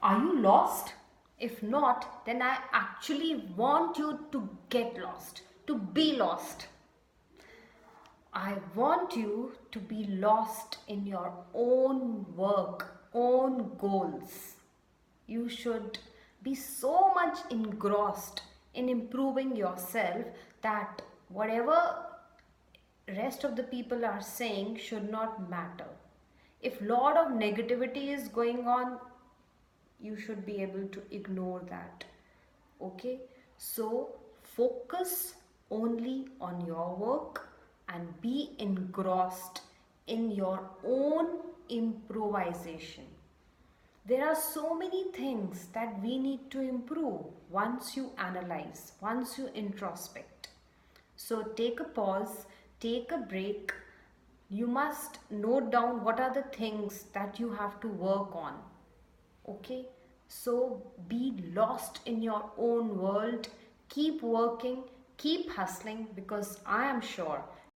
Are you lost? If not, then I actually want you to get lost, to be lost. I want you to be lost in your own work, own goals. You should be so much engrossed in improving yourself that whatever rest of the people are saying should not matter. If lot of negativity is going on, you should be able to ignore that. Okay, so focus only on your work and be engrossed in your own improvisation. There are so many things that we need to improve once you analyze, once you introspect. So take a pause, take a break. You must note down what are the things that you have to work on. Okay, so be lost in your own world, keep working, keep hustling, because I am sure